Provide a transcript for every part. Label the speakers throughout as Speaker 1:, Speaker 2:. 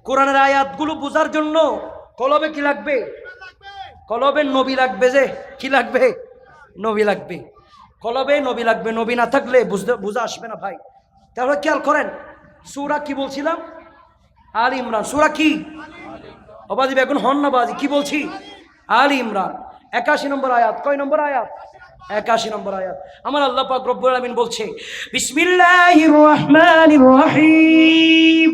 Speaker 1: কোরআনের আয়াতগুলো বোঝার জন্য কলবে কি লাগবে? কলবে নবী লাগবে। যে কি লাগবে? নবী লাগবে। কলবে নবী লাগবে। নবী না থাকলে বুঝা আসবে না ভাই। তাহলে খেয়াল করেন, সূরা কি বলছিলাম? আল ইমরান। সূরা কি? অবাজি এখন হন না বাজি, কি বলছি? আল ইমরান 81 নম্বর আয়াত। কয় নম্বর আয়াত? 81 নম্বর আয়াত। আমার আল্লাহ পাক রব্বুল আলামিন বলছে, বিসমিল্লাহির রহমানির রহিম,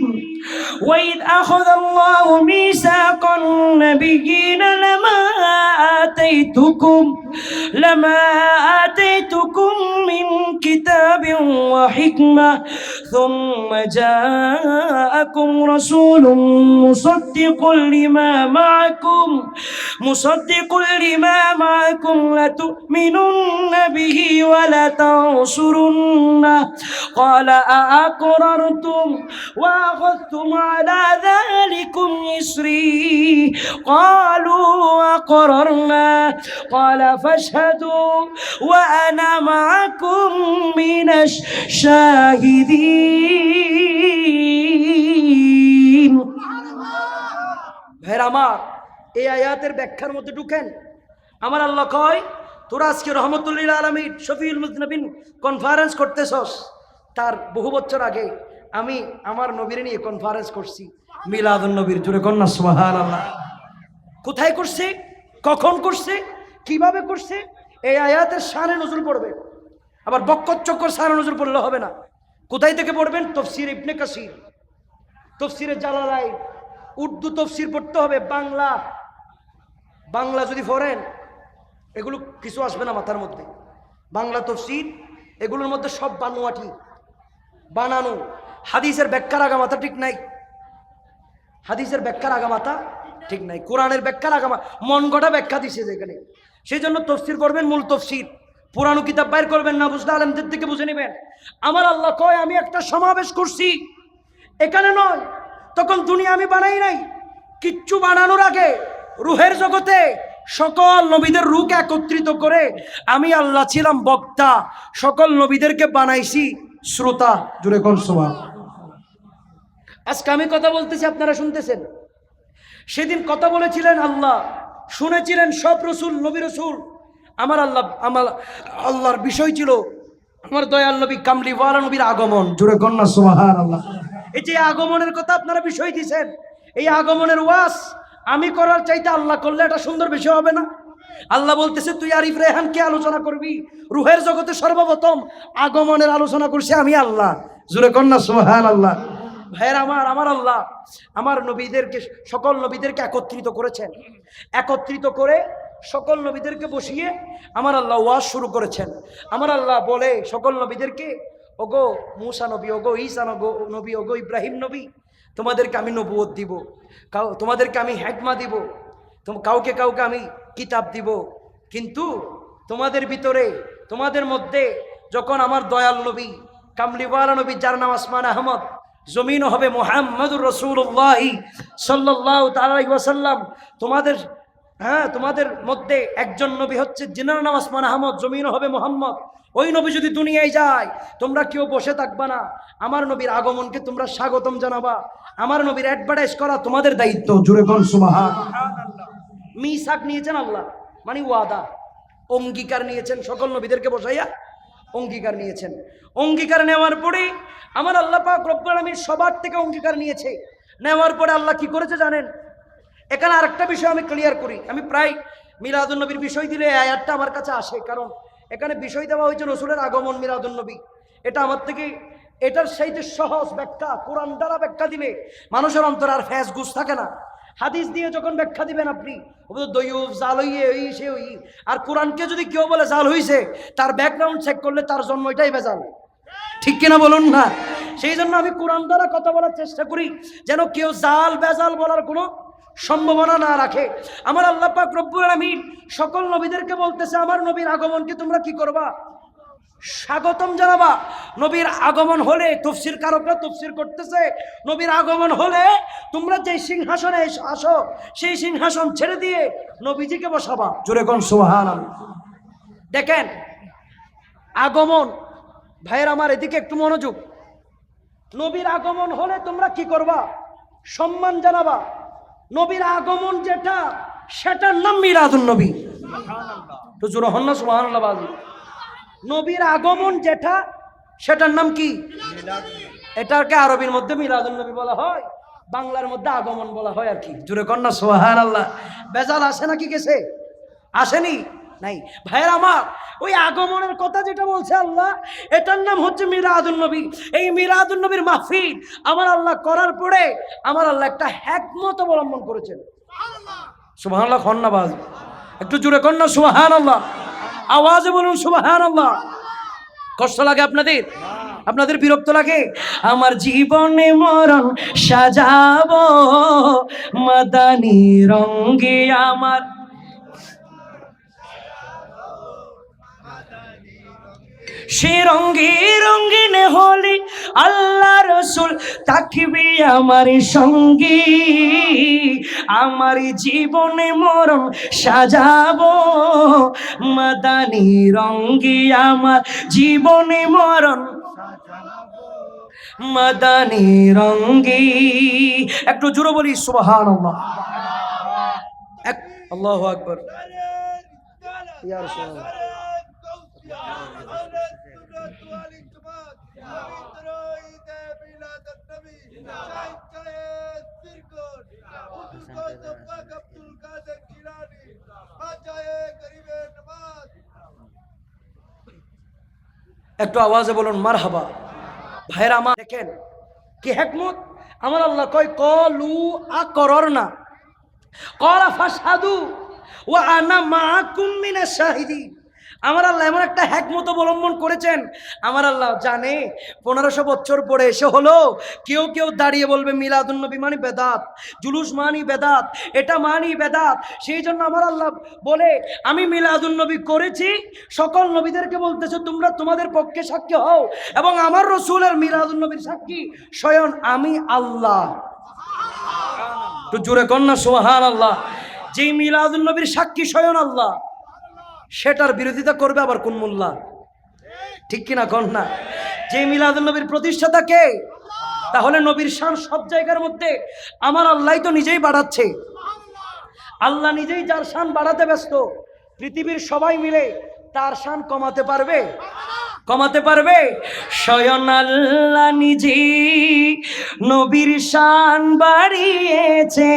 Speaker 1: وَإِذْ أَخَذَ اللَّهُ مِيثَاقَ النَّبِيِّينَ لَمَا آتَيْتُكُم مِّن كِتَابٍ وَحِكْمَةٍ ثُمَّ جَاءَكُمْ رَسُولٌ مُصَدِّقٌ لِمَا مَعَكُمْ لَتُؤْمِنُنَّ بِهِ وَلَتَنصُرُنَّهُ قَالَ أَأَقْرَرْتُمْ وَأَخَذْتُمْ عَلَى ذَلِكُمْ إِصْرِي قَالُوا أَقْرَرْنَا قَالَ فَاشْهَدُوا وَأَنَا مَعَكُمْ مِنَ الشَّاهِدِينَ। ভাইরা আমার, এই আয়াতের ব্যাখ্যার মধ্যে ঢুকেন। আমার আল্লাহ কয়, তোরা আজকে রহমতুল্লিল আলামিন শফিউল মুজনিবিন কনফারেন্স করতেছস, তার বহু বছর আগে আমি আমার নবীর নিয়ে কনফারেন্স করছি, মিলাদুন নবীর। জোরে কন্যা সুবহানাল্লাহ। কোথায় করছে? কখন করছে? কিভাবে করছে? এই আয়াতের শানে নজরুল পড়বে। আবার বক্কর চক্কর শানে নজরুল পড়লে হবে না। কোথায় থেকে পড়বেন? তফসির ইবনে কাসির, তফসিরে জালালাইন, উর্দু তফসির পড়তে হবে। বাংলা যদি পড়েন এগুলো কিছু আসবে না মাথার মধ্যে। বাংলা তফসির এগুলোর মধ্যে সব বানোয়াটি, বানানো। হাদিসের ব্যাখ্যার আগামাথা ঠিক নাই। হাদিসের ব্যাখ্যার আগামাথা ঠিক নাই। কোরআনের ব্যাখ্যার আগামা মন গড়া ব্যাখ্যা দিছে যেখানে। সেই জন্য তফসির করবেন মূল তফসির, পুরানো কিতাব বাইর করবেন না, বুঝলে আলেমদের থেকে বুঝে নেবেন। আমার আল্লাহ কয়, আমি একটা সমাবেশ করছি, এখানে নয়, তখন দুনিয়া আমি বানাই নাই। কিচ্ছু বানানোর আগে রুহের জগতে সকল নবীদের রূহকে একত্রিত করে আমি আল্লাহ ছিলাম বক্তা, সকল নবীদেরকে বানাইছি শ্রোতা। জুড়ে কোন সুবহান। আজকে আমি কথা বলতেছি, আপনারা শুনতেছেন। সেদিন কথা বলেছিলেন আল্লাহ, শুনেছিলেন সব রসুল, নবী রসুল। আমার আল্লাহর বিষয় ছিল আমার দয়াল নবী কামলিওয়ালা নবীর আগমন। জুড়ে কন্যা সুবহানাল্লাহ। এই যে আগমনের কথা আপনারা বিষয় দিয়েছেন, এই আগমনের ওয়াজ আমি করার চাইতে আল্লাহ করলে এটা সুন্দর বিষয় হবে না? আল্লাহ বলতেছে, তুই আরিফ রেহানকে আলোচনা করবি। রুহের জগতে সর্বপ্রথম আগমনের আলোচনা করছি আমি আল্লাহ। জুড়ে কন্যা সুবহানাল্লাহ। ভাইয়ের আমার আল্লাহ আমার নবীদেরকে, সকল নবীদেরকে একত্রিত করেছেন। একত্রিত করে সকল নবীদেরকে বসিয়ে আমার আল্লাহ ওয়াজ শুরু করেছেন। আমার আল্লাহ বলে সকল নবীদেরকে, ওগো মূসা নবী, ওগো ঈসা নবী, ওগো ইব্রাহিম নবী, তোমাদেরকে আমি নবুয়ত দিব, তোমাদেরকে আমি হিকমা দিব, কাউকে কাউকে আমি কিতাব দিব। কিন্তু তোমাদের ভিতরে, তোমাদের মধ্যে যখন আমার দয়াল নবী কামলিওয়ালা নবী, যার নাম আসমান আহমদ, জমিন হবে মুহাম্মদুর রাসূলুল্লাহ সাল্লাল্লাহু তাআলা আলাইহি ওয়াসাল্লাম, তোমাদের মধ্যে একজন নবী হচ্ছে যিনার নাম আসমান আহমদ, জমিন হবে মুহাম্মদ। ওই নবী যদি দুনিয়ায় যায়, তোমরা কেউ বসে থাকবা না, আমার নবীর আগমনকে তোমরা স্বাগতম জানাবা। আমার নবীর অ্যাডভার্টাইজ করা তোমাদের দায়িত্ব। জুড়ে কোন সুবহানাল্লাহ। মিসাক নিয়েছেন আল্লাহ, মানে ওয়াদা, অঙ্গীকার নিয়েছেন, সকল নবীদেরকে বসাইয়া অঙ্গীকার নিয়েছেন। অঙ্গীকার নেওয়ার পরে আমার আল্লাহ পাক রব্বুল আলামিন সবার থেকে অঙ্গীকার নিয়েছে। নেওয়ার পরে আল্লাহ কি করেছে জানেন? এখানে আরেকটা বিষয় আমি ক্লিয়ার করি। আমি প্রায় মিলাদুন নবীর বিষয় দিলে এই আয়াতটা আমার কাছে আসে, কারণ এখানে বিষয় দেওয়া হয়েছে রসুলের আগমন, মিলাদুন নবী। এটা আমার থেকে, এটার সাথে সহজ ব্যাখ্যা কোরআন দ্বারা ব্যাখ্যা দিলে মানুষের অন্তর আর ফ্যাস গুস থাকে না। হাদিস দিয়ে যখন ব্যাখ্যা দিবেন আপনি, দয়ুফ জাল হইয়ে ওই সে ওই, আর কোরআনকে যদি কেউ বলে জাল হইছে, তার ব্যাকগ্রাউন্ড চেক করলে তার জন্ম এটাই বেজাল। ঠিক কিনা বলুন না? সেই জন্য আমি কোরআন দ্বারা কথা বলার চেষ্টা করি, যেন কেউ জাল বেজাল বলার কোনো সম্ভাবনা না রাখে। আমার আল্লাহ পাক রব্বুল আলামিন সকল নবীদেরকে বলতেছে, আমার নবীর আগমনকে তোমরা কি করবা? স্বাগতম জানাবা। নবীর আগমন হলে, তফসির কারকরা তফসির করতেছে, নবীর আগমন হলে তোমরা যে সিংহাসনে আসো, সেই সিংহাসন ছেড়ে দিয়ে নবীজিকে বসাবা। জোরে কোন সুবহানাল্লাহ। দেখেন আগমন, ভাইয়ের আমার এদিকে একটু মনোযোগ। নবীর আগমন হলে তোমরা কি করবা? সম্মান জানাবা। নবীর আগমন যেটা, সেটার নাম মিলাদুন নবী। তো জোরে হন না সুবহানাল্লাহ বাজি। নবীর আগমন যেটা, সেটার নাম কি? এটাকে আরবির মধ্যে মিলাদুন নবী বলা হয়, বাংলার মধ্যে আগমন বলা হয় আর কি। জোরে কর না সুবহানাল্লাহ। বেজাল আসে নাকি গেছে? আসেনি? নাই ভাইয়ের আমার, ওই আগমনের কথা যেটা বলছে আল্লাহ, এটার নাম হচ্ছে মিলাদুন নবী। এই মিলাদুন নবীর মাহফিল আমার আল্লাহ করার পরে আমার আল্লাহ একটা হিকমত অবলম্বন করেছেন। সুবহানাল্লাহ কর না বাজ, একটু জোরে কর না সুবহানাল্লাহ, আওয়াজে বলুন সুবহানাল্লাহ। কষ্ট লাগে আপনাদের? আপনাদের বিরক্ত লাগে? আমার জীবনে মরণ সাজাবো মাদানী রঙে, আমার সে রঙে রঙিন হলি আল্লাহ রসুল তাকবি আমার সঙ্গী। আমার জীবনে মরণ সাজাবো মাদানী রঙে, আমার জীবনে মরণ মাদানী রঙে। একটু জোরে বলি সুবহানাল্লাহ। আল্লাহু আকবার। ইয়া রাসূলুল্লাহ। একটু আওয়াজে বলুন মারহাবা। ভাইরা আমার দেখেন কি হিকমত। আমার আল্লাহ কয় কলু আকরর না, কলা ফাশহাদু ওয়া আনা মাআকুম মিনাশ শাহিদিন। আমার আল্লাহ এমন একটা হিকমত অবলম্বন করেছেন। আমার আল্লাহ জানে 1500 বছর পরে এসে হলো কেউ কেউ দাঁড়িয়ে বলবে মিলাদুন নবী মানে বেদাত, জুলুস মানি বেদাত, এটা মানি বেদাত। সেই জন্য আমার আল্লাহ বলে আমি মিলাদুন নবী করেছি, সকল নবীদেরকে বলতেছে তোমরা তোমাদের পক্ষে সাক্ষী হও, এবং আমার রসুলের মিলাদুন নবীর সাক্ষী স্বয়ং আমি আল্লাহ। তো জোরে কন্যা সুবহানাল্লাহ। যেই মিলাদুন নবীর সাক্ষী স্বয়ং আল্লাহ, সেটার বিরোধিতা করবে আবার কোন মোল্লা? ঠিক কিনা কন্যা? যে মিলাদুন নবীর প্রতিষ্ঠাতা কে? তাহলে নবীর শান সব জায়গার মধ্যে আমার আল্লাহ তো নিজেই বাড়াচ্ছে। আল্লাহ নিজেই যার শান বাড়াতে ব্যস্ত, পৃথিবীর সবাই মিলে তার শান কমাতে পারবে? কমাতে পারবে? স্বয়ং আল্লাহ নিজেই নবীর শান বাড়িয়েছে।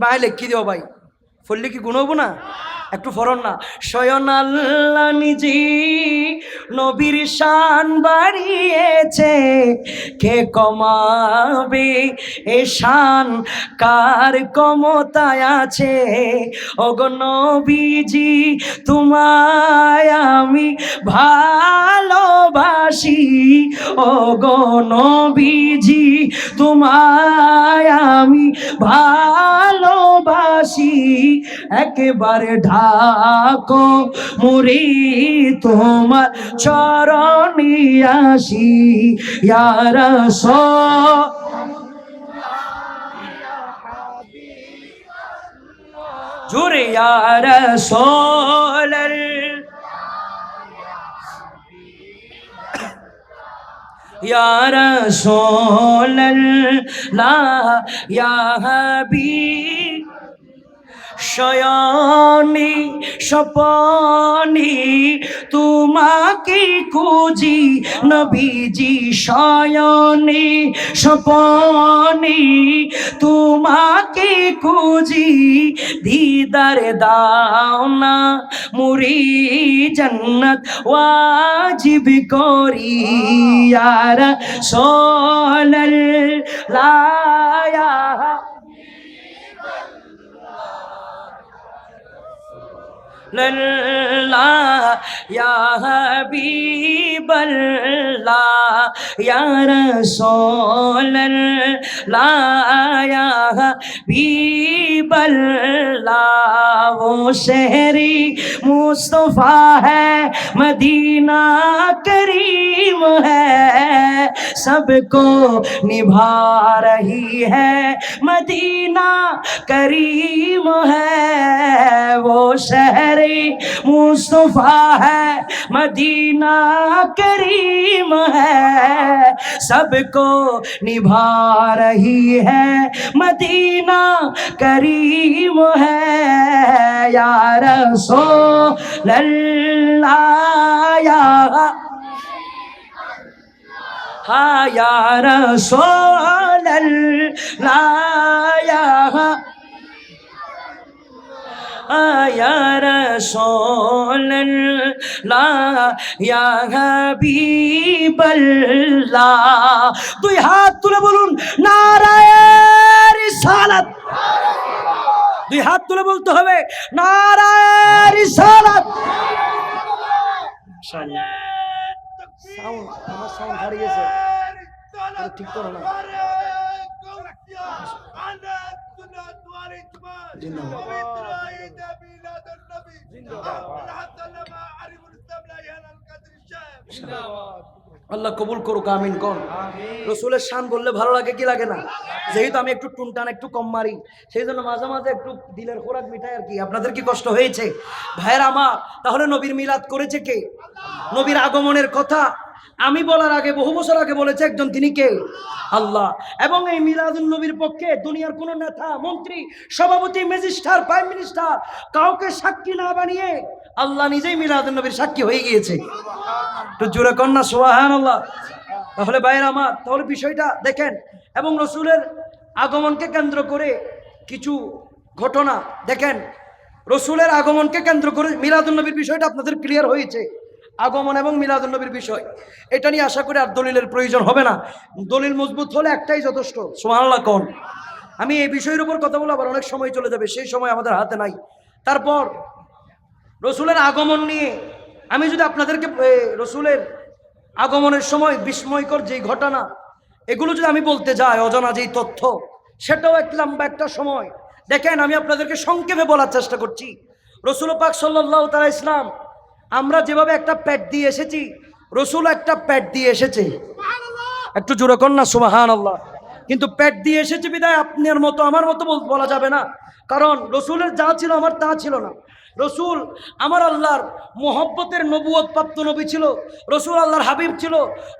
Speaker 1: ভাই লিখি দিও ভাই, ফললে কি গুণ হবো না? একটু ফরন না। স্বয়ং আল্লাহ নিজেই নবীর শান বাড়িয়েছে, কে কমাবে এ শান, কার ক্ষমতায় আছে? ওগো নবীজি তোমায় আমি ভালোবাসি, ওগো নবীজি তোমায় আমি ভালোবাসি। একেবারে ঢাকো মুরি তোমার চরণে আসি, ইয়া রাসূল জোরে ইয়া রাসূল, ইয়া রাসূলুল্লাহ ইয়া হাবিব। শয়নে স্বপনে তোমাকে খুঁজি নবীজি, শয়নে স্বপনে তোমাকে খুঁজি, দিদার দাও না মুরি জান্নাত ওয়াজিব করি, ইয়া রাসূলুল্লাহ ইয়া হাবিবাল্লাহ ইয়া রাসূলুল্লাহ ইয়া হাবিব हबीब अल्लाह वो शहरी मुस्तफा है मदीना करीम है सबको निभा रही है मदीना करीम है वो शहरी मुस्तफा है मदीना करीम है सबको निभा रही है मदीना करीम है या रसूल अल्लाह या रसूल अल्लाह या रसूल अल्लाह या हबीब अल्लाह দুই হাত তুলে বলুন নারায়ে রিসালাত দুই হাত তুলে বলতে হবে নারায়ে রিসালাত সাউন্ড আমার সাউন্ড হারিয়ে গেছে ঠিক করো না আল্লাহ কবুল করুক আমিন কোন রসুলের শান বললে ভালো লাগে কি লাগে না যেহেতু আমি একটু টুনটান একটু কম মারি সেই জন্য মাঝে মাঝে একটু দিলের খোরাক মিঠাই আর কি আপনাদের কি কষ্ট হয়েছে ভাইয়ের আমার তাহলে নবীর মিলাদ করেছে কে নবীর আগমনের কথা আমি বলার আগে বহু বছর আগে বলেছে একজন তিনি কে আল্লাহ এবং এই মিলাদুন নবীর পক্ষে দুনিয়ার কোন নেতা মন্ত্রী সভাপতি ম্যাজিস্ট্রেট প্রাইম মিনিস্টার কাউকে সাক্ষী না বানিয়ে আল্লাহ নিজেই মিলাদুন নবীর সাক্ষী হয়ে গিয়েছে তো জোরে কন্যা সুবহানাল্লাহ তাহলে ভাইয়ের আমার তাহলে বিষয়টা দেখেন এবং রসুলের আগমনকে কেন্দ্র করে কিছু ঘটনা দেখেন রসুলের আগমনকে কেন্দ্র করে মিলাদুন নবীর বিষয়টা আপনাদের ক্লিয়ার হয়েছে আগমন এবং মিলাদুন নবীর বিষয় এটা নিয়ে আশা করি আর দলিলের প্রয়োজন হবে না দলিল মজবুত হলে একটাই যথেষ্ট সুবহানাল্লাহ কোন আমি এই বিষয়ের উপর কথা বলে আবার অনেক সময় চলে যাবে সেই সময় আমাদের হাতে নাই তারপর রসুলের আগমন নিয়ে আমি যদি আপনাদেরকে রসুলের আগমনের সময় বিস্ময়কর যেই ঘটনা এগুলো যদি আমি বলতে যাই অজানা যেই তথ্য সেটাও এক লম্বা একটা সময় দেখেন আমি আপনাদেরকে সংক্ষেপে বলার চেষ্টা করছি রসুল পাক সাল্লাল্লাহু তাআলা ইসলাম আমরা যেভাবে একটা প্যাট দিয়ে এসেছি রসুল একটা প্যাট দিয়ে এসেছে একটু জোরে কর না সুবহানাল্লাহ কিন্তু প্যাট দিয়ে এসেছে বিদায় আপনার মতো আমার মতো বলা যাবে না কারণ রসুলের যা ছিল আমার তা ছিল না রসুল আমার আল্লাহর মোহব্বতের নবুয়ত প্রাপ্ত নবী ছিল রসুল আল্লাহর হাবিব ছিল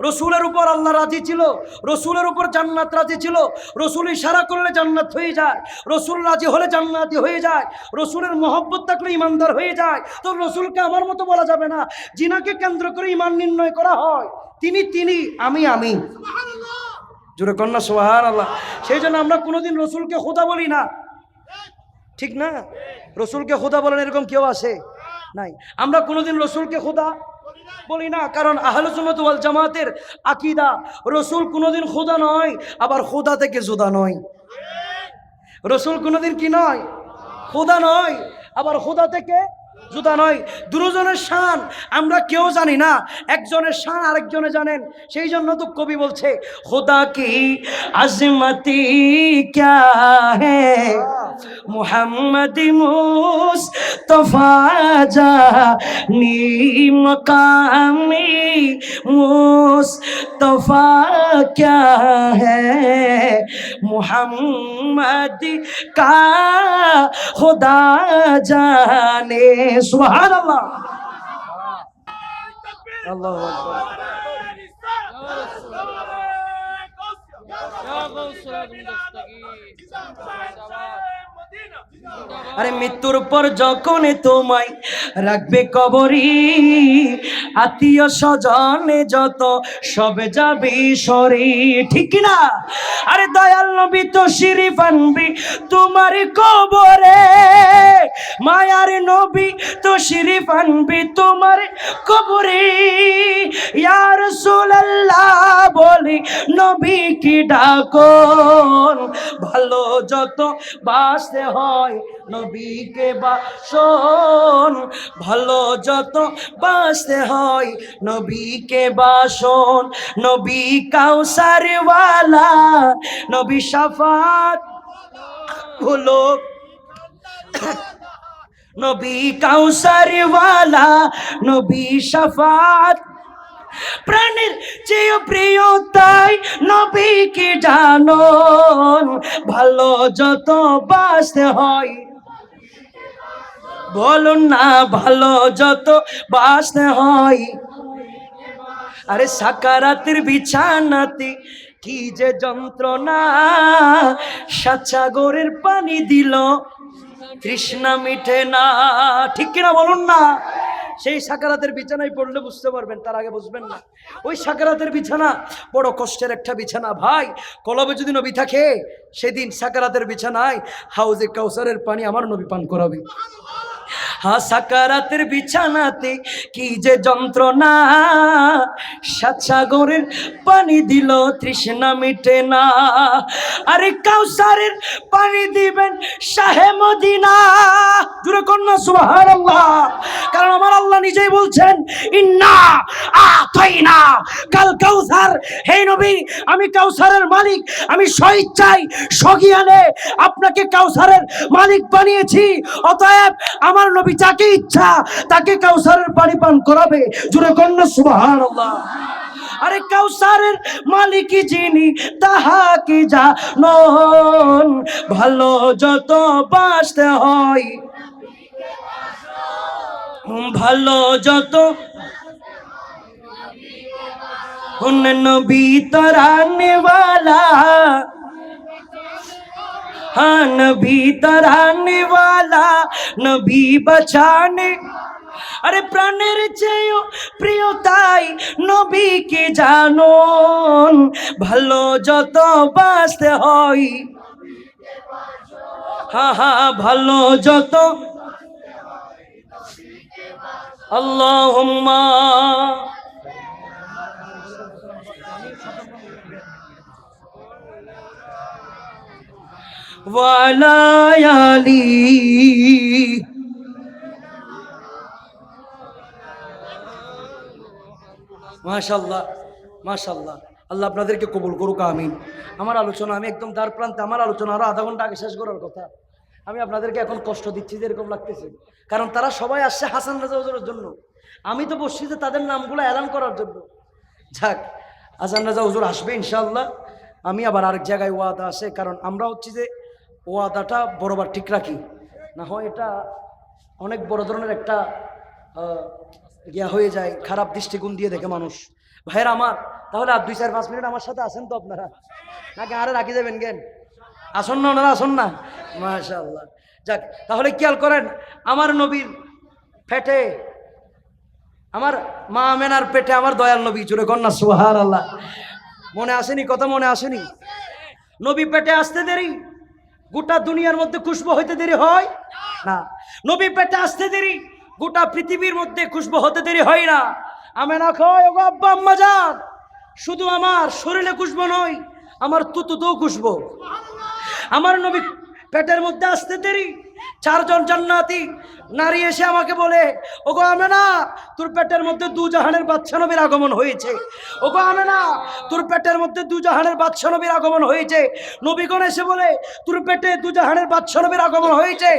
Speaker 1: রসুলের উপর আল্লাহ রাজি ছিল রসুলের উপর জান্নাত রাজি ছিল রসুল ইশারা করলে জান্নাত হয়ে যায় রসুল রাজি হলে জান্নাতি হয়ে যায় রসুলের মোহব্বত থাকলে ইমানদার হয়ে যায় তো রসুলকে আমার মতো বলা যাবে না যিনাকে কেন্দ্র করে ইমান নির্ণয় করা হয় তিনি আমি জোরে কন্যা সুবহানাল্লাহ সেই জন্য আমরা কোনোদিন রসুলকে খোদা বলি না ঠিক না রসুলকে খোদা বলেন এরকম কেউ আছে নাই আমরা কোনোদিন রসুলকে খোদা বলি না কারণ আহলে সুন্নাত ওয়াল জামাতের আকীদা রসুল কোনোদিন খোদা নয় আবার খোদা থেকে জুদা নয় রসুল কোনোদিন কি নয় খোদা নয় আবার খোদা থেকে জুদা নয় দুজনের শান আমরা কেউ জানি না একজনের শান আরেকজনে জানেন সেই জন্য তো কবি বলছে খোদা কি আজমতি ক্যা হ্যায় মুহাম্মদ মুস্তাফা জানি মকামি মুস্তাফা ক্যা হ্যায় মুহাম্মদ কা খুদা জানে সুবহানাল্লাহ আল্লাহু আকবার আরে মৃত্যুর পর যখন তোমায় রাখবে কবরি আত্মীয় স্বজনে যত সবে যাবে সরি ঠিক না আরে দয়াল নবী তো শরীফ আনবি তোমার কবরে মায়ার নবী তো শরীফ আনবি তোমার কবরে ইয়া রাসূলুল্লাহ বলি নবী কি ডাকন ভালো যত বাসতে হয় নবীকে বাসন ভালো যত বাসতে হয় নবীকে বাসন নবী কাউসারওয়ালা নবী শাফাত হলো নবী কাউসারওয়ালা, নবী শাফাত, প্রাণের চেয়ে প্রিয় তাই নবীকে জানো। ভালো যত বাসতে হয়, বলুন না, ভালো যত বাসতে হয়। আরে সাকারাতের বিছানাতে কি যে যন্ত্রণা, সাতসাগরের পানি দিল তৃষ্ণা মিঠে না। ঠিক কিনা বলুন না? সেই সাকারাতের বিছানায় পড়লে বুঝতে পারবেন, তার আগে বুঝবেন না। ওই সাকারাতের বিছানা বড় কষ্টের একটা বিছানা ভাই। কলবে যদি নবী থাকে, সেদিন সাকারাতের বিছানায় হাউজে কাউসারের পানি আমার নবী পান করাবে। হ্যাঁ, সাকারাতের বিছানাতে কি যে যন্ত্রণা, সাতসাগরের পানি দিল তৃষ্ণা মিটে না। আরে কাউসারের পানি দিবেন শাহে মদিনা, জুরে কন্যা সুবহানাল্লাহ। কারণ আমার আল্লাহ নিজেই বলছেন, ইন্না আতাইনা কাল কাউসার। হে নবী, আমি কাউসারের মালিক, আমি স্বেচ্ছায় সগিয়ানে আপনাকে কাউসারের মালিক বানিয়েছি। অতএব আমার নবী যাকে ইচ্ছা তাকে কাউসারের পানি পান করাবে। জুরে কন্যা সুবহানাল্লাহ। আরে কাউসারের মালিক যিনি তাহাকে জানুন, ভালো যত বাসতে হয়, ভালো যত নবী তরানে वाला, हाँ नबी तराने वाला, नबी बचाने। अरे प्राणेर চেয়েও প্রিয় তাই নবীকে জানো। ভালো যত বাসতে হয়, হ্যাঁ হ্যাঁ, ভালো যত। আল্লাহুম্মা ওয়ালা আলি। মাশাআল্লাহ মাশাআল্লাহ, আল্লাহ আপনাদেরকে কবুল করুক, আমিন। আমার আলোচনা, আমি একদম দ্বার প্রান্তে, আমার আলোচনা আরো আধা ঘন্টা আগে শেষ করার কথা। আমি আপনাদেরকে এখন কষ্ট দিচ্ছি যে এরকম লাগতেছে, কারণ তারা সবাই আসছে হাসান রাজা হুজুরের জন্য। আমি তো বসছি যে তাদের নামগুলো এলান করার জন্য। যাক, হাসান রাজা হুজুর আসবে ইনশাআল্লাহ। আমি আবার আরেক জায়গায় ওয়াদা আছে, কারণ আমরা হচ্ছি যে ওয়াদাটা বরাবর ঠিক রাখি, না হয় এটা অনেক বড় ধরনের একটা ইয়া হয়ে যায়, খারাপ দৃষ্টিকোণ দিয়ে দেখে মানুষ। ভাইয়ের আমার, তাহলে আর 2-4-5 মিনিট আমার সাথে আসেন তো আপনারা, নাকি আরে রাখি যাবেন কেন? আসুন না ওনারা, আসুন না। মাশাআল্লাহ। যাক, তাহলে খেয়াল করেন, আমার নবীর পেটে, আমার মা আমেনার পেটে আমার দয়াল নবী, জুড়ে কন্যা সুবহানাল্লাহ। মনে আসেনি কথা? মনে আসেনি? নবী পেটে আসতে দেরি, গোটা দুনিয়ার মধ্যে খুশবু হইতে দেরি হয় না। নবী পেটে আসতে দেরি, গোটা পৃথিবীর মধ্যে খুশবু হতে দেরি হয় না। আমেনা কয়, ওগো আব্বা আম্মা জান, শুধু আমার শরীরে খুশবু নয়, আমার তুতুতেও খুশবু। আমার নবী পেটের মধ্যে আসতে দেরি, 4 জন জান্নাতি নারী এসে আমাকে বলে, ওগো আমেনা, তোর পেটের মধ্যে 2 জাহানের বাদশা নবীর আগমন হয়েছে। ওগো আমেনা, তোর পেটের মধ্যে 2 জাহানের বাদশা নবীর আগমন হয়েছে। নবীগণ এসে বলে, তোর পেটে 2 জাহানের বাদশা নবীর আগমন হয়েছে।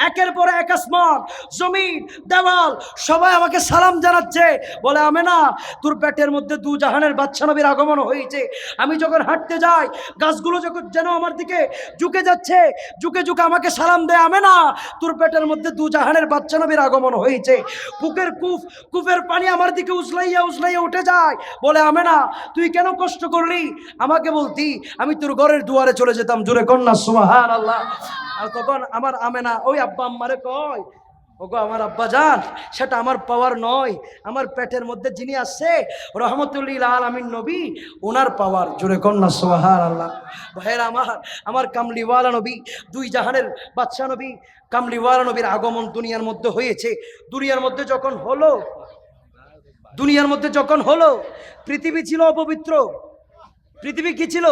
Speaker 1: একের পর এক আসমান, জমিন, দেওয়াল সবাই আমাকে সালাম জানাচ্ছে, বলে আমেনা, তোর পেটের মধ্যে 2 জাহানের বাদশা নবীর আগমন হয়েছে। আমি যখন হাঁটতে যাই, গাছগুলো যখন যেন আমার দিকে ঝুঁকে যাচ্ছে, ঝুঁকে ঝুঁকে আমাকে সালাম দেয়, আমেনা, তোর পেটের মধ্যে 2 জাহানের বাদশা নবীর আগমন হয়েছে। বুকের কূপের পানি আমার দিকে উছলাইয়া উছলাইয়া উঠে যায়, বলে আমেনা, তুই কেন কষ্ট করলি? আমাকে বলতি, আমি তোর ঘরের দুয়ারে চলে যেতাম। জোরে কন্যা সুবহানাল্লাহ। আর তখন আমার আমেনা ওই আব্বা আম্মারে কয়, ওগো আমার আব্বা জান, সেটা আমার পাওয়ার নয়, আমার পেটের মধ্যে যিনি আসছে রহমতুল্লিল আলামিন নবী, ওনার পাওয়ার। জোরে কন্যা সুবহানাল্লাহ। ভাইয়েরা আমার কামলিওয়ালা নবী, 2 জাহানের বাদশা নবী, কামলিওয়ালা নবীর আগমন দুনিয়ার মধ্যে হয়েছে। দুনিয়ার মধ্যে যখন হলো, পৃথিবী ছিল অপবিত্র। পৃথিবী কি ছিল?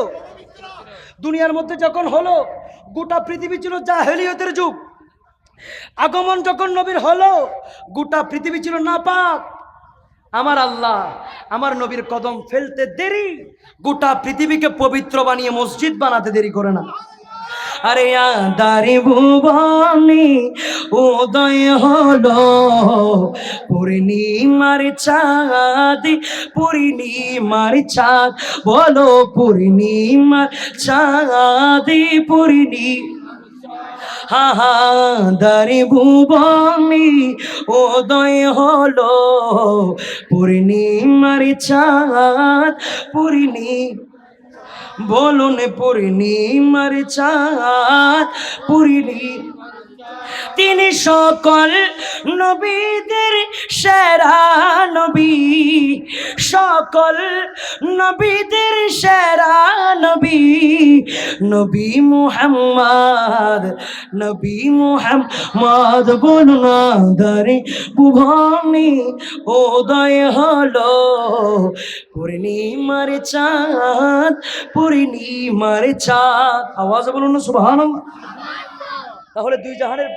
Speaker 1: দুনিয়ার মধ্যে যখন হলো, গোটা পৃথিবী ছিল জাহেলিয়তের যুগ। আগমন যখন নবীর হলো, গোটা পৃথিবী ছিল নাপাক। আমার আল্লাহ আমার নবীর কদম ফেলতে দেরি, গোটা পৃথিবীকে পবিত্র বানিয়ে মসজিদ বানাতে দেরি করে না। আরে আদারে ভুবনে উদয় হলো পূর্ণিমার চাঁদ, পূর্ণিমার চাঁদ, বলো পূর্ণিমার চাঁদ, হাহাদারে ভুবনে উদয় হলো পূর্ণিমার চাঁদ, বলুন পূর্ণিমার চাঁদ, তিনি সকল নবীদের সেরা নবী, সকল নবীদের সেরা নবী, নবী মুহাম্মদ, নবী মুহাম্মদ, বলুন আদারে ভুবনে উদয় হলো পূর্ণিমার চাঁদ, পূর্ণিমার চাঁদ। আওয়াজ বলুন না সুবহানাল্লাহ। তাহলে দুই জাহানের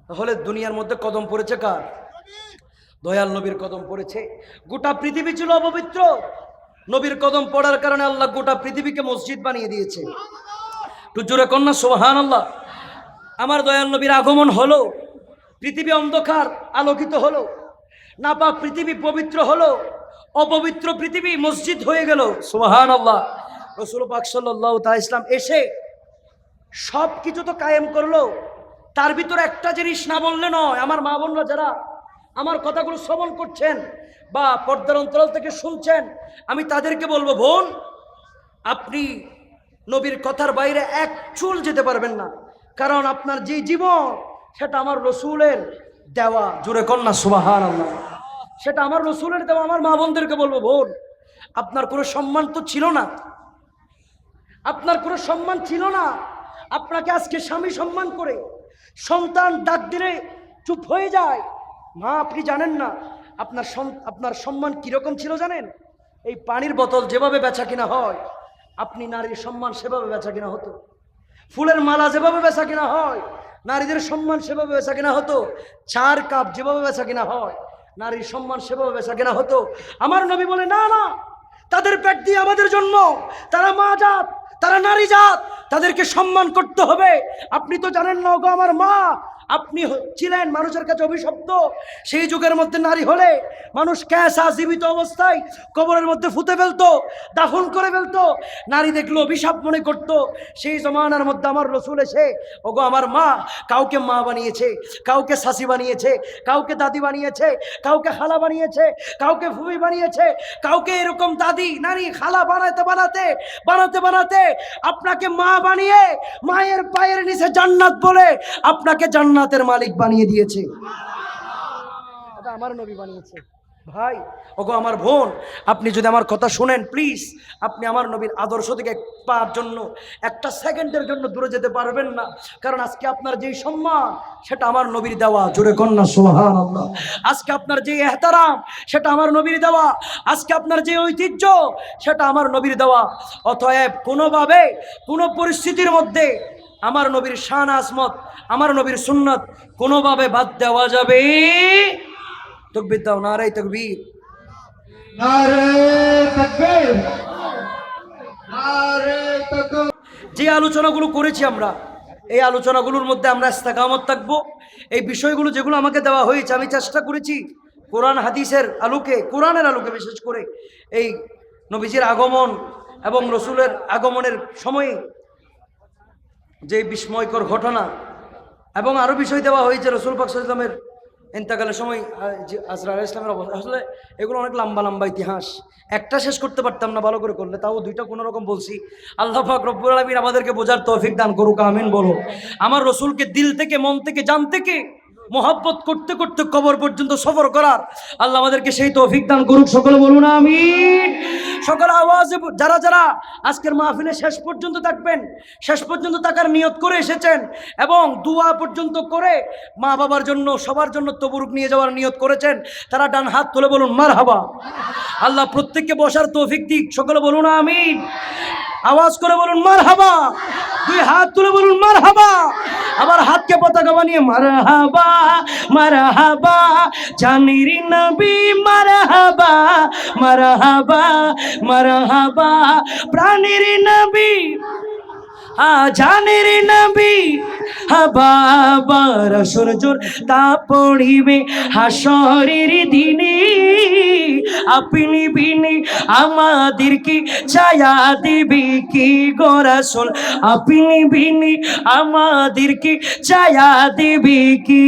Speaker 1: তাহলে দুনিয়ার মধ্যে কদম পড়েছে কার? দয়াল নবীর কদম পড়েছে। গোটা পৃথিবী ছিল অপবিত্র, নবীর কদম পড়ার কারণে আল্লাহ গোটা পৃথিবীকে মসজিদ বানিয়ে দিয়েছে। একটু জোরে কন্যা সুবহানাল্লাহ। আমার দয়াল নবীর আগমন হলো, পৃথিবী অন্ধকার আলোকিত হলো, নাপাক পৃথিবী পবিত্র হলো, অপবিত্র পৃথিবী মসজিদ হয়ে গেল। সুবহানাল্লাহ। রাসূল পাক সাল্লাল্লাহু তাআলা ইসলাম এসে সব কিছু তো কায়েম করলো, তার ভিতরে একটা জিনিস না বললে নয়। আমার মা বোনরা যারা আমার কথাগুলো শ্রবণ করছেন বা পর্দার অন্তরাল থেকে শুনছেন, আমি তাদেরকে বলবো, বোন আপনি নবীর কথার বাইরে এক চুল যেতে পারবেন না, কারণ আপনার যে জীবন সেটা আমার রসুলের দেওয়া। জোরে কন্যা সুবহানাল্লাহ। সেটা আমার রসুলের দেওয়া। আমার মা বোনদেরকে বলবো, বোন আপনার কোনো সম্মান তো ছিল না, আপনার কোনো সম্মান ছিল না। আপনাকে আজকে স্বামী সম্মান করে, সন্তান ডাক দিলে চুপ হয়ে যায়। মা আপনি জানেন না আপনার সম্মান কিরকম ছিল জানেন? এই পানির বোতল যেভাবে বেচা কিনা হয়, আপনি নারীর সম্মান সেভাবে বেচা কিনা হতো। ফুলের মালা যেভাবে বেচা কিনা হয়, নারীদের সম্মান সেভাবে বেচা কিনা হতো। 4 কাপ যেভাবে বেচা কিনা হয়, নারীর সম্মান সেভাবে বেচা কিনা হতো। আমার নবী বলে, না না, তাদের পেট দিয়ে আমাদের জন্ম, তারা মা জাত, তারা নারী জাত, তাদেরকে সম্মান করতে হবে। আপনি তো জানেন না গো আমার মা, আপনি ছিলেন মানুষের কাছে অভিশপ্ত। সেই যুগের মধ্যে নারী হলে মানুষ ক্যাসা জীবিত অবস্থায় কবরের মধ্যে ফুতে ফেলতো, দাফন করে ফেলতো। নারী দেখলো অভিশাপ মনে করত। সেই জমানার মধ্যে আমার রসুল এসে, ওগো আমার মা, কাউকে মা বানিয়েছে, কাউকে শাশি বানিয়েছে, কাউকে দাদি বানিয়েছে, কাউকে খালা বানিয়েছে, কাউকে ফুফি বানিয়েছে, কাউকে এরকম দাদি নারী খালা বানাতে বানাতে বানাতে বানাতে আপনাকে মা বানিয়ে মায়ের পায়ের নিচে জান্নাত বলে আপনাকে জান্নাতের মালিক বানিয়ে দিয়েছে। এটা আমার নবী বানিয়েছে। ভাই, ওগো আমার বোন, আপনি যদি আমার কথা শুনেন, প্লিজ আপনি আমার নবীর আদর্শ থেকে পাওয়ার জন্য একটা সেকেন্ডের জন্য দূরে যেতে পারবেন না। কারণ আজকে আপনার যেই সম্মান সেটা আমার নবীর দেওয়া। জোরে কন্যা সুবহানাল্লাহ। আজকে আপনার যে এহতারাম সেটা আমার নবীর দেওয়া। আজকে আপনার যে ঐতিহ্য সেটা আমার নবীর দেওয়া। অতএব কোনোভাবে কোনো পরিস্থিতির মধ্যে আমার নবীর শান আজমত, আমার নবীর সুন্নাত কোনোভাবে বাদ দেওয়া যাবে। তাকবীর দাও, নারে তাকবীর,
Speaker 2: নারে তাকবীর, নারে তাকবীর।
Speaker 1: যে আলোচনাগুলো করেছি আমরা, এই আলোচনাগুলোর মধ্যে আমরা ইস্তেকামত থাকবো। এই বিষয়গুলো যেগুলো আমাকে দেওয়া হয়েছে, আমি চেষ্টা করেছি কোরআন হাদিসের আলোকে, কোরআনের আলোকে বিশেষ করে এই নবীজির আগমন এবং রসুলের আগমনের সময়ে যে বিস্ময়কর ঘটনা এবং আরও বিষয় দেওয়া হয়েছে রসুল পাক সাল্লাল্লাহু আলাইহি ওয়াসাল্লামের ইন্তেকালের সময় আজরাইল আলাইহিস সালামের অবস্থা। আসলে এগুলো অনেক লম্বা লম্বা ইতিহাস, একটা শেষ করতে পারতাম না ভালো করে করলে, তাও 2টা কোনো রকম বলছি। আল্লাহ পাক রব্বুল আলামিন আমাদেরকে বোঝার তৌফিক দান করুক, আমিন বলো। আমার রসুলকে দিল থেকে, মন থেকে, জান থেকে মোহাব্বত করতে করতে কবর পর্যন্ত সফর করার আল্লাহ আমাদেরকে সেই তৌফিক দান করুক, সকলে বলুন আমিন। সকল আওয়াজে যারা যারা আজকের মাহফিলে শেষ পর্যন্ত থাকবেন, শেষ পর্যন্ত থাকার নিয়ত করে এসেছেন এবং দোয়া পর্যন্ত করে মা বাবার জন্য, সবার জন্য তবরুক নিয়ে যাওয়ার নিয়ত করেছেন, তারা ডান হাত তুলে বলুন মারহাবা। আল্লাহ প্রত্যেককে বসার তৌফিক দিক, সকলে বলুন আমিন। আওয়াজ করে বলুন মারহাবা, 2 হাত তুলে বলুন মারহাবা। আবার হাতকে পতাকা বানিয়ে মারহাবা মারহাবা জানির নবী মারহাবা মারহাবা মারহাবা প্রাণীর নবী জানের নবী হাবাবার সূর্যর তা পড়িবে হাসরের দিনে আপনি বিনে আমাদেরকে ছায়া দিবে কি গো রাসূল আপনি বিনে আমাদেরকে ছায়া দিবে কি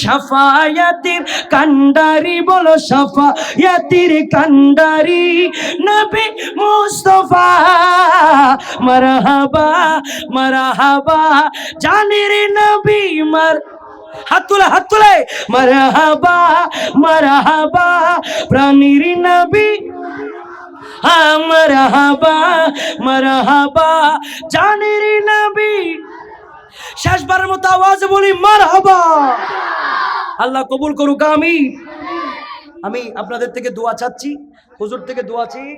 Speaker 1: শাফায়াতের কান্ডারি বলো শাফায়াতের কান্ডারি নবী মুস্তাফা মারহাবা মারহাবা জানের নবী হাত তুলে মারহাবা মারহাবা প্রাণীর নবী মারহাবা মারহাবা জানের নবী শেষবারের মতো আওয়াজ বলি মারহাবা আল্লাহ কবুল করুক আমি আপনাদের থেকে দোয়া চাচ্ছি হুজুর থেকে দোয়া চাই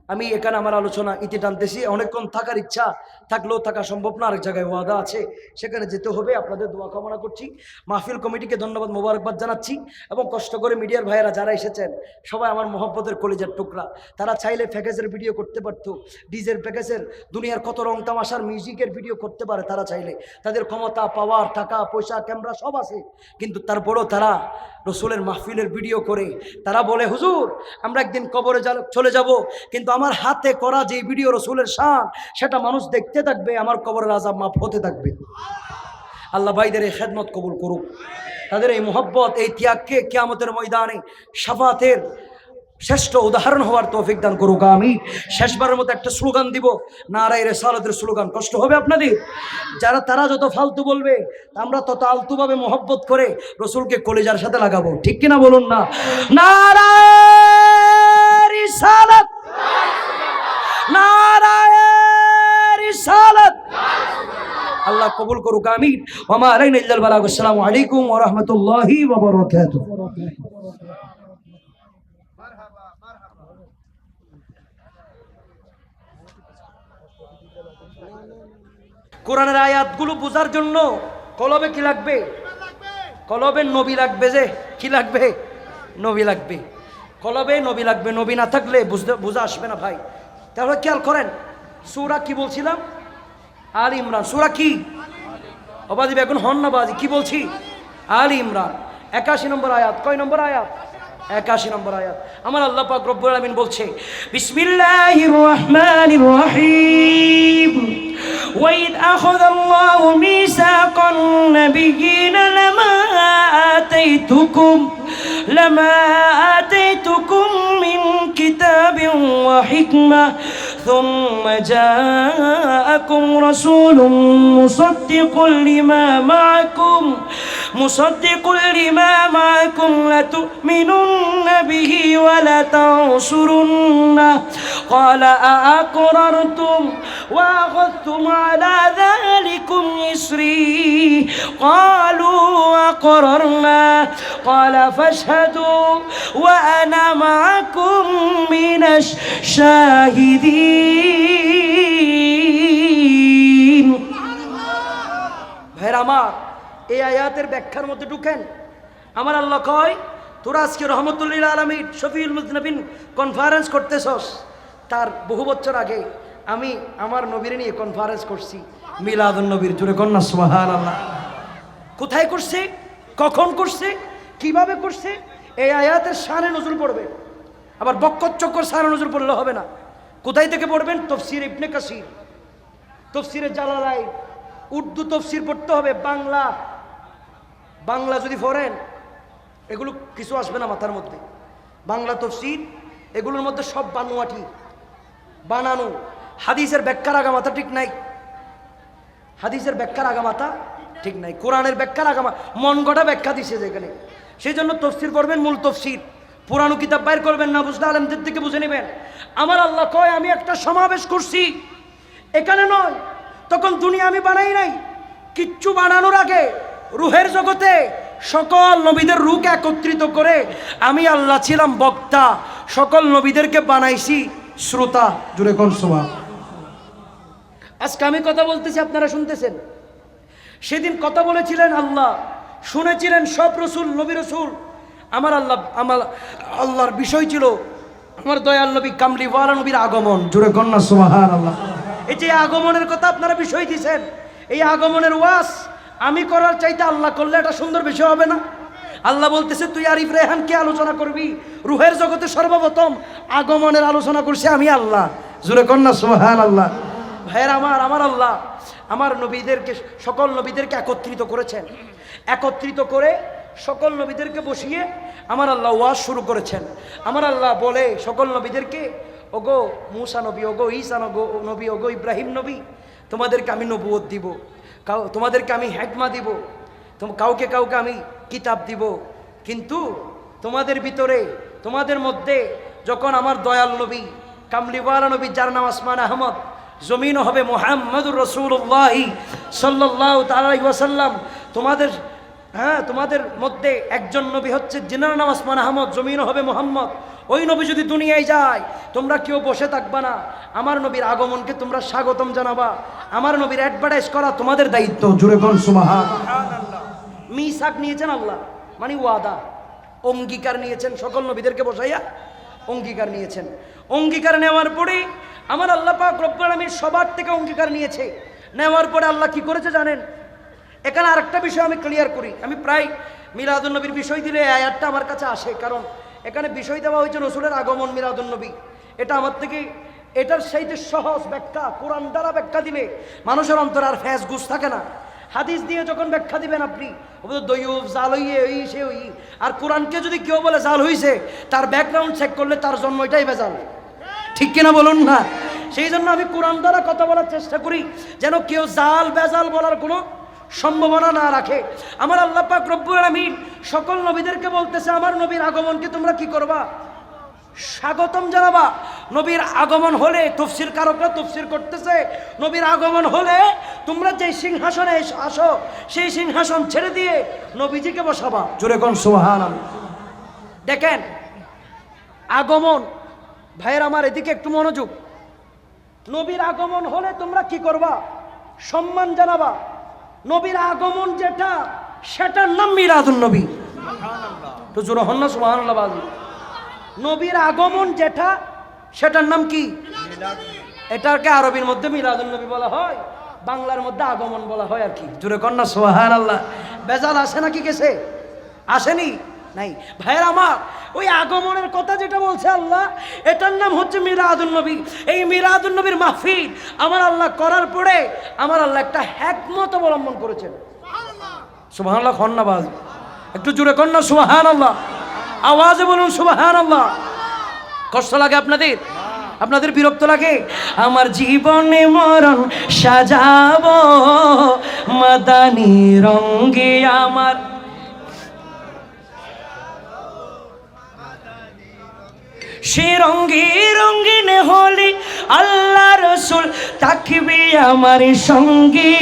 Speaker 1: আমি এখানে আমার আলোচনা ইতি টানতেছি অনেকক্ষণ থাকার ইচ্ছা থাকলেও থাকা সম্ভব না আরেক জায়গায় ওয়াদা আছে সেখানে যেতে হবে আপনাদের দোয়া কামনা করছি মাহফিল কমিটিকে ধন্যবাদ মোবারকবাদ জানাচ্ছি এবং কষ্ট করে মিডিয়ার ভাইয়েরা যারা এসেছেন সবাই আমার মহব্বতের কলিজার টুকরা তারা চাইলে প্যাকেজের ভিডিও করতে পারতো ডিজের প্যাকেজের দুনিয়ার কত রং তামাশার মিউজিকের ভিডিও করতে পারে তারা চাইলে তাদের ক্ষমতা পাওয়ার টাকা পয়সা ক্যামেরা সব আছে কিন্তু তারপরেও তারা রসুলের মাহফিলের ভিডিও করে তারা বলে হুজুর আমরা একদিন কবরে চলে যাব কিন্তু আমার হাতে করা যে ভিডিও রসুলের শান সেটা মানুষ দেখতে থাকবে আমার কবরের আযাব মাফ হতে থাকবে আল্লাহ ভাইদের এই খেদমত কবুল করুক তাদের এই মোহব্বত এই ত্যাগকে কিয়ামতের ময়দানে শাফাতের শ্রেষ্ঠ উদাহরণ হওয়ার তৌফিক দান করুক আমি শেষবারের মতো একটা স্লোগান দিব নারায়ে রিসালাতের স্লোগান কষ্ট হবে আপনাদের তারা যত ফালতু বলবে আমরা তত আলতুভাবে মোহব্বত করে রসুলকে কলিজার সাথে লাগাবো ঠিক কিনা বলুন না নারায়ে রিসালাত নারায়ে রিসালাত আল্লাহ কবুল করুক আমিন ওয়া মা আলাইনা ইল্লাল বালাগ আসসালামু আলাইকুম ওয়া রাহমাতুল্লাহি ওয়া বারাকাতুহু কোরআনের আয়াতগুলো বোঝার জন্য কলবে কি লাগবে কলবে নবী লাগবে যে কি লাগবে নবী লাগবে কলবে নবী লাগবে নবী না থাকলে বোঝা আসবে না ভাই তাহলে খেয়াল করেন সূরা কি বলছিলাম আল ইমরান সূরা কি অবাদি বেগুন হন না বাজি কি বলছি আল ইমরান 81 নম্বর আয়াত কয় নম্বর আয়াত 81 নম্বর আয়াত আমার আল্লাহ পাক রব্বুল আলামিন বলছে বিসমিল্লাহির রহমানির রহিম وإذ أخذ الله ميثاق النبيين لما آتيتكم من كتاب وحكمة ثم جاءكم رسول مصدق لما معكم لتؤمنن به ولتنصرنه قال أأقررتم وأخذتم على ذلكم إصري قالوا أقررنا قال فاشهدوا وأنا معكم من الشاهدين ভাইরা আমার এই আয়াতের ব্যাখ্যার মধ্যে ঢুকেন আমার আল্লাহ কয় তোরা আজকে রহমতুল্লিল আলামিন শফিউল মুজনবিন কনফারেন্স করতেছস তার বহু বছর আগে আমি আমার নবীর নিয়ে কনফারেন্স করছি মিলাদুন নবীর জুড়ে কন্যা সুবহানাল্লাহ কোথায় করছে কখন করছে কিভাবে করছে এই আয়াতের শানে নজর পড়বে আবার বক্কর চক্কর শানে নজর পড়লে হবে না কোথায় থেকে পড়বেন তফসির ইবনে কাসির তফসিরে জালালাইন উর্দু তফসির পড়তে হবে বাংলা যদি পড়েন এগুলো কিছু আসবে না মাথার মধ্যে বাংলা তফসির এগুলোর মধ্যে সব বানানো হাদিসের ব্যাখ্যার আগামাথা ঠিক নাই হাদিসের ব্যাখ্যার আগামাথা ঠিক নাই কোরআনের ব্যাখ্যার আগামা মন গড়া ব্যাখ্যা দিছে যেখানে সেই জন্য তফসির করবেন মূল তফসির পুরানো কিতাব বাইর করবেন না বুঝলে আলেমদের থেকে বুঝে নেবেন আমার আল্লাহ কয় আমি একটা সমাবেশ করছি এখানে নয় তখন দুনিয়া আমি বানাই নাই কিচ্ছু বানানোর আগে রুহের জগতে সকল নবীদের রূহকে একত্রিত করে আমি আল্লাহ ছিলাম বক্তা সকল নবীদেরকে বানাইছি শ্রোতা জুড়ে কোন সুবহান আজকে আমি কথা বলতেছি আপনারা শুনতেছেন সেদিন কথা বলেছিলেন আল্লাহ, শুনেছিলেন সব রসুল, নবী রসুল। আমার আল্লাহর বিষয় ছিল আমার দয়াল নবী কামলিওয়ালা নবীর আগমন। জোরে কন্যা সুবহানাল্লাহ। এই যে আগমনের কথা আপনারা বিষয় দিয়েছেন, এই আগমনের ওয়াজ আমি করার চাইতে আল্লাহ করলে এটা সুন্দর বিষয় হবে না? আল্লাহ বলতেছে তুই আরিফ রেহানকে আলোচনা করবি, রুহের জগতে সর্বপ্রথম আগমনের আলোচনা করছে আমি আল্লাহ। জোরে কন্যা সুবহানাল্লাহ। ভাইয়ের আমার আল্লাহ আমার নবীদেরকে, সকল নবীদেরকে একত্রিত করেছেন। একত্রিত করে সকল নবীদেরকে বসিয়ে আমার আল্লাহ ওয়াজ শুরু করেছেন। আমার আল্লাহ বলে সকল নবীদেরকে, ওগো মূসা নবী, ওগো ঈসা নবী, ওগো ইব্রাহিম নবী, তোমাদেরকে আমি নবুয়ত দিব, তোমাদেরকে আমি হিকমা দিব, কাউকে কাউকে আমি কিতাব দিব, কিন্তু তোমাদের ভিতরে, তোমাদের মধ্যে যখন আমার দয়াল নবী কামলিওয়ালা নবী, যার নাম আসমান আহমদ, জমিন হবে মুহাম্মদুর রাসূলুল্লাহ সাল্লাল্লাহু তাআলা আলাইহি ওয়াসাল্লাম, তোমাদের মধ্যে একজন নবী হচ্ছে যিনার নাম আসমান আহমদ, জমিন হবে মুহাম্মদ। ওই নবী যদি দুনিয়ায় যায়, তোমরা কেউ বসে থাকবা না, আমার নবীর আগমনকে তোমরা স্বাগতম জানাবা, আমার নবীর অ্যাডভার্টাইজ করা তোমাদের দায়িত্ব। জোরে কোন সুবহানাল্লাহ। মিসাক নিয়েছেন আল্লাহ, মানে ওয়াদা, অঙ্গীকার নিয়েছেন, সকল নবীদেরকে বসাইয়া অঙ্গীকার নিয়েছেন। অঙ্গীকার নেওয়ার পরে আমার আল্লাহ পাক রব্বুল আলামিন সবার থেকে অঙ্গীকার নিয়েছে। নেওয়ার পরে আল্লাহ কি করেছে জানেন? এখানে আরেকটা বিষয় আমি ক্লিয়ার করি। আমি প্রায় মিলাদুন নবীর বিষয় দিলে এই আয়াতটা আমার কাছে আসে, কারণ এখানে বিষয় দেওয়া হয়েছে রসুলের আগমন, মিলাদুন নবী। এটা আমার থেকে, এটার সাথে সহজ ব্যাখ্যা কোরআন দ্বারা ব্যাখ্যা দিলে মানুষের অন্তরে আর ফ্যাস গুস থাকে না। হাদিস দিয়ে যখন ব্যাখ্যা দিবেন আপনি, দৈব জাল হইয়ে ওই সে ওই, আর কোরআনকে যদি কেউ বলে জাল হইছে, তার ব্যাকগ্রাউন্ড চেক করলে তার জন্ম এটাই বেজাল। ঠিক কিনা বলুন না? সেই জন্য আমি কোরআন দ্বারা কথা বলার চেষ্টা করি, যেন কেউ জাল বেজাল বলার কোনো সম্ভাবনা না রাখে। আমার আল্লাহ পাক রব্বুল আলামিন সকল নবীদেরকে বলতেছে, আমার নবীর আগমনকে তোমরা কি করবা? স্বাগতম জানাবা। নবীর আগমন হলে, তাফসীর কারকরা তাফসীর করতেছে, নবীর আগমন হলে তোমরা যে সিংহাসনে আসো, সেই সিংহাসন ছেড়ে দিয়ে নবীজিকে বসাবা। জোরে কোন সুবহানাল্লাহ। দেখেন আগমন, ভাইয়ের আমার এদিকে একটু মনোযোগ। নবীর আগমন হলে তোমরা কি করবা? সম্মান জানাবা। নবীর আগমন যেটা, সেটার নাম মিলাদুন নবী। তো জোরে হন না সুবহানাল্লাহ বাজি। নবীর আগমন যেটা, সেটার নাম কি? এটাকে আরবির মধ্যে মিলাদুন নবী বলা হয়, বাংলার মধ্যে আগমন বলা হয় আর কি। জোরে কন্যা সুবহানাল্লাহ। বেজাল আসে নাকি গেছে? আসেনি? নাই। ভাইয়ের আমার, ওই আগমনের কথা যেটা বলছে আল্লাহ, এটার নাম হচ্ছে মিলাদুন নবী। এই মিলাদুন নবীর মাহফিল আমার আল্লাহ করার পরে আমার আল্লাহ একটা হিকমত অবলম্বন করেছেন। সুবহানাল্লাহ। খন্না বাজ একটু জোরে কন্যা সুবহানাল্লাহ, আওয়াজে বলুন সুবহানাল্লাহ। কষ্ট লাগে আপনাদের? আপনাদের বিরক্ত লাগে? আমার জীবনে মরণ সাজাবো মাদানী রঙে, আমার সে রঙে রঙিন হলে আল্লাহ রসুল থাকবে আমার সঙ্গে।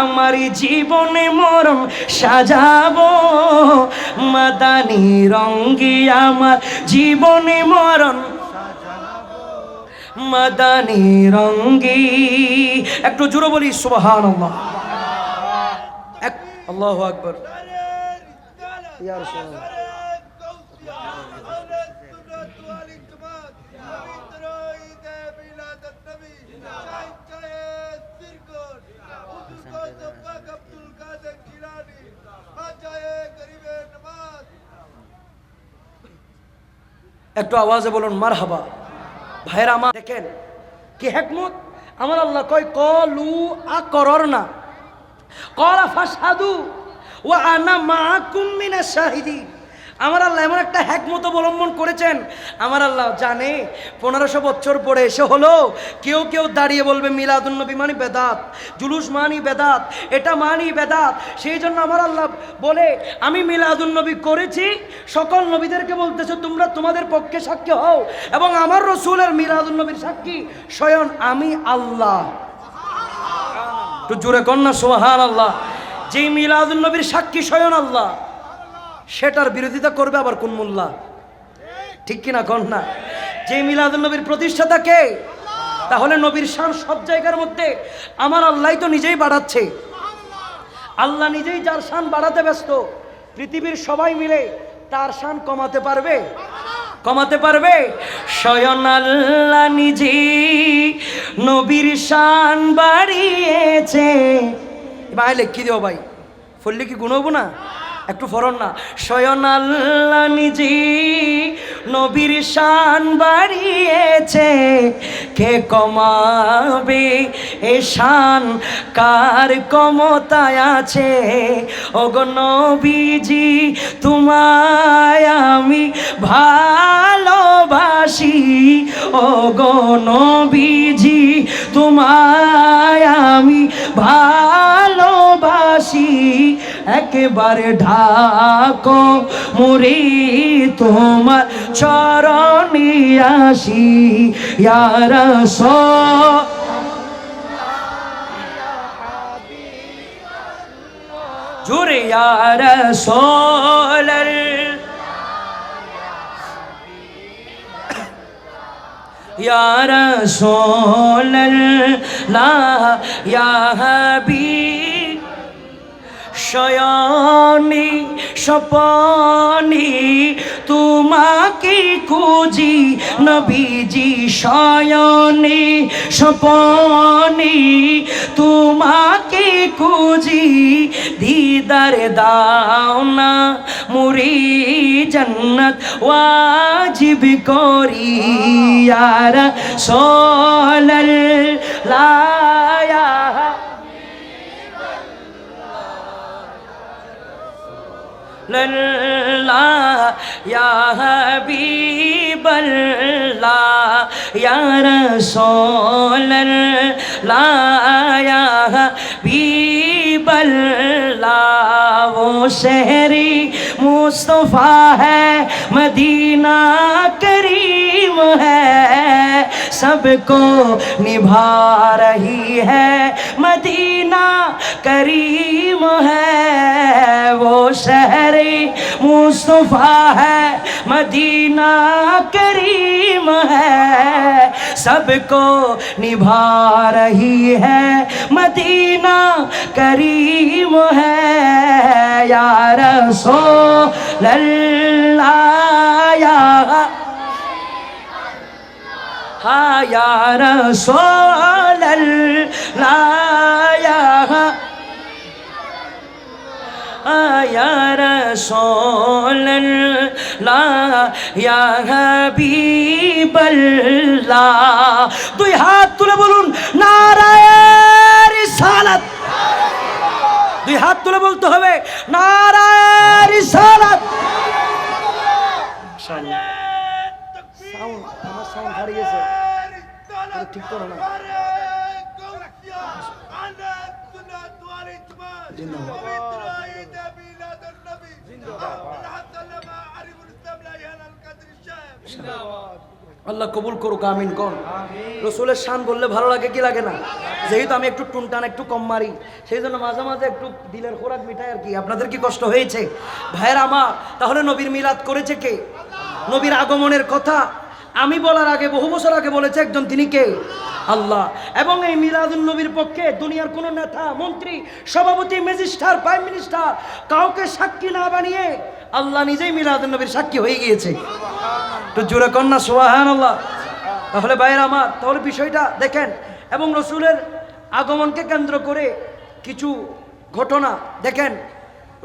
Speaker 1: আমার জীবনে মরণ সাজাবো মাদানী রঙে, আমার জীবনে মরণ মাদানী রঙে। একটু জোরে বলি সুবহানাল্লাহ। আল্লাহু আকবার। ইয়া রাসূলুল্লাহ। একটু আওয়াজে বলুন মারহাবা। ভাইরা আমার দেখেন কি হিকমত। আমার আল্লাহ কয় কলু আকররনা ক্বালা ফাশহাদু ওয়া আনা মাআকুম মিনাশ শাহিদিন। আমার আল্লাহ এমন একটা হিকমত অবলম্বন করেছেন। আমার আল্লাহ জানে 1500 বছর পরে এসে হলো কেউ কেউ দাঁড়িয়ে বলবে মিলাদুন নবী মানি বেদাত, জুলুস মানি বেদাত, এটা মানি বেদাত। সেই জন্য আমার আল্লাহ বলে আমি মিলাদুন নবী করেছি, সকল নবীদেরকে বলতেছে তোমরা তোমাদের পক্ষে সাক্ষী হও, এবং আমার রসুলের মিলাদুন নবীর সাক্ষী স্বয়ং আমি আল্লাহ। তো জোরে কন্যা সুবহানাল্লাহ। যেই মিলাদুন নবীর সাক্ষী স্বয়ং আল্লাহ, সেটার বিরোধিতা করবে আবার কোন মোল্লা? ঠিক কিনা কন্যা? যে মিলাদুন নবীর প্রতিষ্ঠাতা কে? তাহলে নবীর শান সব জায়গার মধ্যে আমার আল্লাহ তো নিজেই বাড়াচ্ছে। আল্লাহ নিজেই যার শান বাড়াতে ব্যস্ত, পৃথিবীর সবাই মিলে তার শান কমাতে পারবে? কমাতে পারবে? স্বয়ং আল্লাহ নিজেই নবীর শান বাড়িয়েছে। ভাই লিখি দিও ভাই, ফললে কি গুণ হবো না? একটু ফরন না। স্বয়ং আল্লাহ নিজেই নবীর শান বাড়িয়েছে, কে কমাবে এ শান, কার ক্ষমতায় আছে? ওগো নবীজি তোমায় আমি ভালোবাসি, ওগো নবীজি তোমায় আমি ভালোবাসি, একেবারে ঢাকো মুরি তোমার চরণে আসি, ইয়া রাসূল জোরে ইয়া রাসূল ইয়া রাসূলুল্লাহ ইয়া হাবিব, শয়নে স্বপনে তোমাকে খুঁজি নবীজি, শয়নে স্বপনে তোমাকে খুঁজি, দিদার দাও না মুরি জান্নাত ওয়াজিব করি, ইয়া রাসূলুল্লাহ ইয়া হাবিবাল্লাহ ইয়া রাসূলুল্লাহ ইয়া হাবিবাল্লাহ, वो शहरी मुस्तफा है, मदीना करीम है, सबको निभा रही है, मदीना करीम है, वो शहरी मुस्तफा है, मदीना करीम है, सबको निभा रही है, मदीना करीम है, या रसूलल्लाह या रसूलल्लाह या रसूलल्लाह या হাবিবাল্লাহ। দুই হাত তুলে বলুন নারায়ে রিসালাত। দুই হাত তুলে বলতে হবে নারায়ে রিসালাত। সাউন্ড আমার সাউন্ড হারিয়ে গেছে, ঠিক করো না। আল্লাহ কবুল করুক, আমিন কোন। রসুলের শান বললে ভালো লাগে কি লাগে না? যেহেতু আমি একটু টুনটান একটু কম মারি, সেই জন্য মাঝে মাঝে একটু দিলের খোরাক মিঠাই আর কি। আপনাদের কি কষ্ট হয়েছে ভাইয়ের আমার? তাহলে নবীর মিলাদ করেছে কে? নবীর আগমনের কথা আমি বলার আগে বহু বছর আগে বলেছে একজন, তিনি কে? আল্লাহ। এবং এই মিলাদুন নবীর পক্ষে দুনিয়ার কোন নেতা, মন্ত্রী, সভাপতি, ম্যাজিস্ট্রেট, প্রাইম মিনিস্টার কাউকে সাক্ষী না বানিয়ে আল্লাহ নিজেই মিলাদুন নবীর সাক্ষী হয়ে গিয়েছে। তো জোরে কন্যা সুবহানাল্লাহ। তাহলে ভাইয়ের আমার, তাহলে বিষয়টা দেখেন। এবং রসুলের আগমনকে কেন্দ্র করে কিছু ঘটনা দেখেন।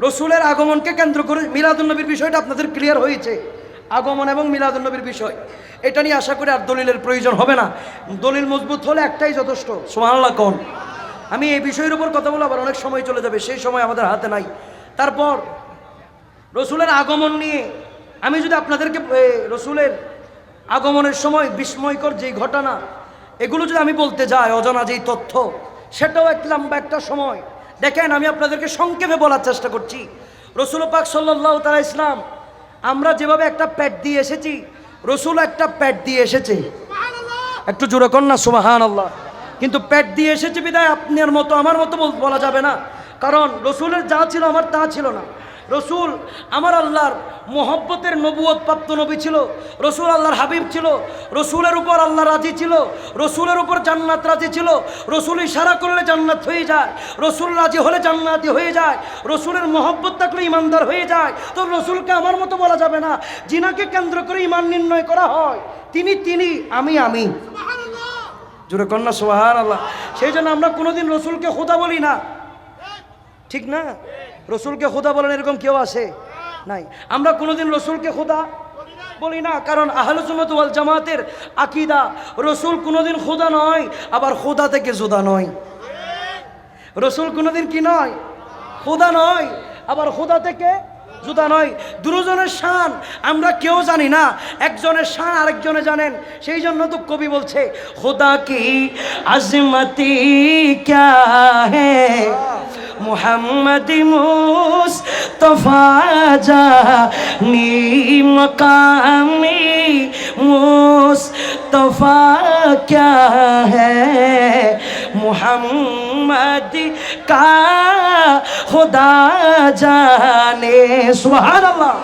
Speaker 1: রসুলের আগমনকে কেন্দ্র করে মিলাদুন নবীর বিষয়টা আপনাদের ক্লিয়ার হয়েছে। আগমন এবং মিলাদুন নবীর বিষয়, এটা নিয়ে আশা করি আর দলিলের প্রয়োজন হবে না। দলিল মজবুত হলে একটাই যথেষ্ট, সুবহানাল্লাহ কোন। আমি এই বিষয়ের উপর কথা বলে আবার অনেক সময় চলে যাবে, সেই সময় আমাদের হাতে নাই। তারপর রসুলের আগমন নিয়ে আমি যদি আপনাদেরকে রসুলের আগমনের সময় বিস্ময়কর যেই ঘটনা, এগুলো যদি আমি বলতে যাই, অজানা যেই তথ্য, সেটাও এক লম্বা একটা সময়। দেখেন আমি আপনাদেরকে সংক্ষেপে বলার চেষ্টা করছি। রসুল পাক সাল্লাল্লাহু তাআলা ইসলাম, আমরা যেভাবে একটা প্যাট দিয়ে এসেছি, রসুল একটা প্যাট দিয়ে এসেছে। একটু জোরে কর না সুবহানাল্লাহ। কিন্তু প্যাট দিয়ে এসেছে বিদায় আপনার মতো আমার মতো বলা যাবে না, কারণ রসুলের যা ছিল আমার তা ছিল না। রসুল আমার আল্লাহর মোহব্বতের নবুয়ত প্রাপ্ত নবী ছিল, রসুল আল্লাহর হাবিব ছিল, রসুলের উপর আল্লাহ রাজি ছিল, রসুলের উপর জান্নাত রাজি ছিল, রসুল ইশারা করলে জান্নাত হয়ে যায়, রসুল রাজি হলে জান্নাতি হয়ে যায়, রসুলের মোহব্বত থাকলে ইমানদার হয়ে যায়। তো রসুলকে আমার মতো বলা যাবে না, যিনাকে কেন্দ্র করে ইমান নির্ণয় করা হয় তিনি তিনি, আমি জোরে কন্যা সুবহানাল্লাহ। সেই জন্য আমরা কোনোদিন রসুলকে খোদা বলি না, ঠিক না? রসুলকে খোদা বলেন এরকম কেউ আছে? নাই। আমরা কোনোদিন রসুলকে খোদা বলি না, কারণ আহলে সুন্নাত ওয়াল জামাতের আকীদা রসুল কোনোদিন খোদা নয়, আবার খোদা থেকে জুদা নয়। রসুল কোনোদিন কি নয়? খোদা নয়, আবার খোদা থেকে জুদা নয়। দুজনের শান আমরা কেউ জানি না, একজনের শান আরেকজনে জানেন। সেই জন্য তো কবি বলছে খোদা কি আজমতি ক্যা হ্যায় মোহাম্মদ মুস্তফা জানি মকামি মুস্তফা ক্যা হ্যায় মোহাম্মদ কা खुदा जाने सुभान अल्लाह।